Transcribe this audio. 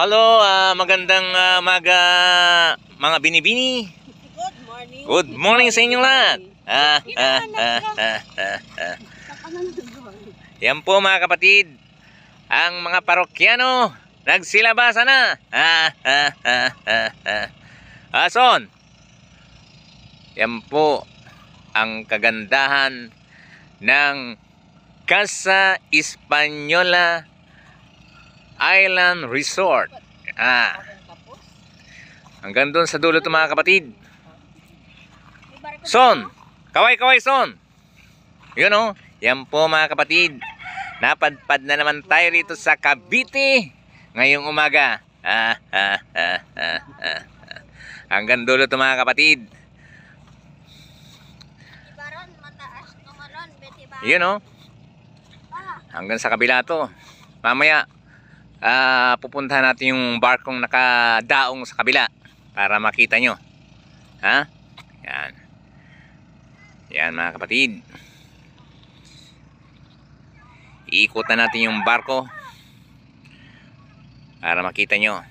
Hello, magandang umaga mga binibini. Good morning. Good morning sa inyong lahat. Yan po mga kapatid, ang mga parokyano nagsilabasa na. Ason, yan po ang kagandahan ng Casa Española Island Resort. Hanggang doon sa dulo ito mga kapatid. Son, kaway-kaway son. Yun o, yan po mga kapatid. Napadpad na naman tayo rito sa Cavite ngayong umaga. Hanggang dulo ito mga kapatid. Yun o, hanggang sa kabila to. Mamaya pupuntahan natin yung barkong nakadaong sa kabila para makita nyo. Yan. Yan mga kapatid. Iikot na natin yung barko para makita nyo.